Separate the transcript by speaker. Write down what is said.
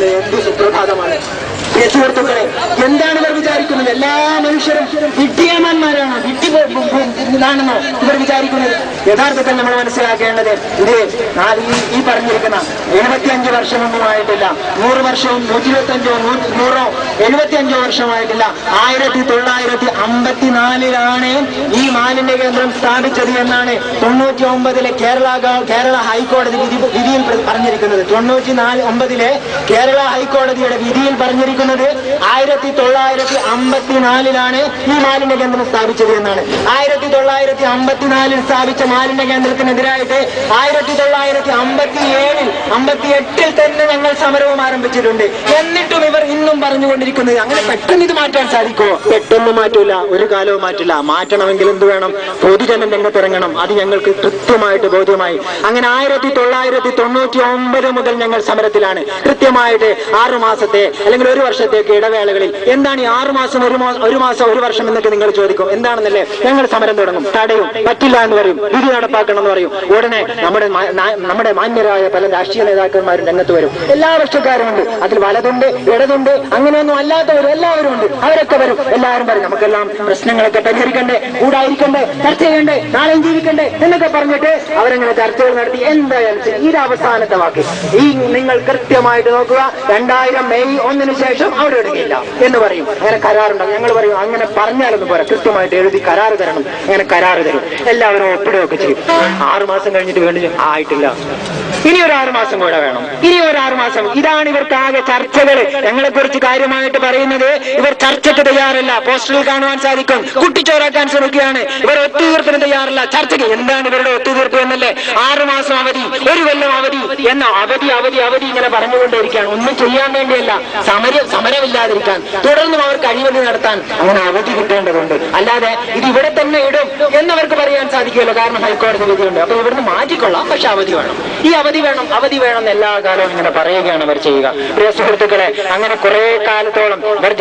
Speaker 1: പറയുന്നത് എന്ത് സുപ്രഭാതമാണ്. സുഹൃത്തുക്കളെ, എന്താണ് ഇവർ വിചാരിക്കുന്നത്? എല്ലാ മനുഷ്യരും വിഡ്ഢിയന്മാരാണോ, ഇതാണെന്നോ ഇവർ വിചാരിക്കുന്നത്? യഥാർത്ഥത്തിൽ നമ്മൾ മനസ്സിലാക്കേണ്ടത് ഇത് ഈ പറഞ്ഞിരിക്കുന്ന 75 വർഷമൊന്നും ആയിട്ടില്ല, 100 വർഷവും 125 100 75 വർഷമായിട്ടില്ല. 1954 ഈ മാലിന്യ കേന്ദ്രം സ്ഥാപിച്ചത് എന്നാണ് 99 കേരള ഹൈക്കോടതി വിധിയിൽ പറഞ്ഞിരിക്കുന്നത്. 99 കേരള ഹൈക്കോടതിയുടെ വിധിയിൽ പറഞ്ഞിരിക്കുന്നത് 1954 ഈ മാലിന്യ കേന്ദ്രം സ്ഥാപിച്ചത് എന്നാണ്. 1954 സ്ഥാപിച്ച മാലിന്യ കേന്ദ്രത്തിനെതിരായിട്ട് 1957 58 തന്നെ ഞങ്ങൾ സമരവും ആരംഭിച്ചിട്ടുണ്ട്. എന്നിട്ടും ഇവർ ഇന്നും പറഞ്ഞുകൊണ്ടിരിക്കുന്നത് അങ്ങനെ പെട്ടെന്ന് ഇത് മാറ്റാൻ സാധിക്കുമോ? പെട്ടെന്ന് മാറ്റൂല, ഒരു കാലവും മാറ്റില്ല. മാറ്റണമെങ്കിൽ എന്ത് വേണം? പൊതുജനം രംഗത്തിറങ്ങണം. അത് ഞങ്ങൾക്ക് കൃത്യമായിട്ട് ബോധ്യമായി. അങ്ങനെ 1999 മുതൽ ഞങ്ങൾ സമരത്തിലാണ്. കൃത്യമായിട്ട് 6 മാസത്തെ അല്ലെങ്കിൽ 1 വർഷത്തേക്ക് ഇടവേളകളിൽ. എന്താണ് ഈ 6 മാസം 1 മാസം 1 വർഷം എന്നൊക്കെ നിങ്ങൾ ചോദിക്കും. എന്താണെന്നല്ലേ? ഞങ്ങൾ സമരം തുടങ്ങും, തടയും, പറ്റില്ല എന്ന് പറയും, വിധി നടപ്പാക്കണം എന്ന് പറയും. ഉടനെ നമ്മുടെ മാന്യരായ പല രാഷ്ട്രീയ നേതാക്കന്മാരും രംഗത്ത് വരും. എല്ലാ പക്ഷക്കാരും ഉണ്ട്, അതിൽ വലതുണ്ട്, ഇടതുണ്ട്, അങ്ങനെയൊന്നും അല്ലാത്തവരും എല്ലാവരും ഉണ്ട്. അവരൊക്കെ വരും. എല്ലാവരും പറയും നമുക്കെല്ലാം പ്രശ്നങ്ങളൊക്കെ പരിഹരിക്കണ്ടേ, കൂടായിരിക്കണ്ടേ, ചർച്ച ചെയ്യണ്ടേ, നാളെയും ജീവിക്കണ്ടേ എന്നൊക്കെ പറഞ്ഞിട്ട് അവരങ്ങനെ ചർച്ചകൾ നടത്തി. എന്തായാലും ഇത് അവസാനത്തെ വാക്ക്. നിങ്ങൾ കൃത്യമായിട്ട് നോക്കുക, 2000 മെയ് 1 ശേഷം അവിടെ ഇടുകയില്ല എന്ന് പറയും. അങ്ങനെ കരാറുണ്ടാവും. ഞങ്ങൾ പറയും അങ്ങനെ പറഞ്ഞാലൊന്നും പോരാ, കൃത്യമായിട്ട് എഴുതി കരാറ് തരണം. അങ്ങനെ കരാറ് തരും. എല്ലാവരും ഒപ്പിടുകയൊക്കെ ചെയ്യും. 6 മാസം കഴിഞ്ഞിട്ട് വേണ്ടി ആയിട്ടില്ല, ഇനി ഒരു 6 മാസം കൂടെ വേണം, ഇനി ഒരു 6 മാസം. ഇതാണ് ഇവർക്ക് ആകെ ചർച്ചകൾ. ഞങ്ങളെ കുറിച്ച് കാര്യമായിട്ട് പറയുന്നത് ഇവർ ചർച്ചയ്ക്ക് തയ്യാറല്ല. പോസ്റ്ററിൽ കാണുവാൻ സാധിക്കും, കുട്ടിച്ചോറാക്കാൻ ശ്രമിക്കുകയാണ്. ഇവർ ഒത്തുതീർപ്പിന് തയ്യാറല്ല, ചർച്ചയ്ക്ക്. എന്താണ് ഇവരുടെ ഒത്തുതീർപ്പ് എന്നല്ലേ? 6 മാസം അവധി, 1 കൊല്ലം അവധി എന്ന അവധി അവധി അവധി ഇങ്ങനെ പറഞ്ഞുകൊണ്ടിരിക്കുകയാണ്. ഒന്നും ചെയ്യാൻ വേണ്ടിയല്ല, സമരമില്ലാതിരിക്കാൻ, തുടർന്നും അവർക്ക് അഴിമതി നടത്താൻ അങ്ങനെ അവധി കിട്ടേണ്ടതുണ്ട്. അല്ലാതെ ഇത് ഇവിടെ തന്നെ ഇടും എന്നവർക്ക് പറയാൻ സാധിക്കുമല്ലോ, കാരണം ഹൈക്കോടതി വിധിയുണ്ട്. അപ്പൊ ഇവിടുന്ന് മാറ്റിക്കൊള്ളാം, പക്ഷെ അവധി വേണം, ഈ അവധി വേണം, അവധി വേണം എല്ലാ കാലവും ഇങ്ങനെ പറയുകയാണ് അവർ ചെയ്യുക. പ്രിയ സുഹൃത്തുക്കളെ, അങ്ങനെ കുറെ കാലത്തോളം ഇവർ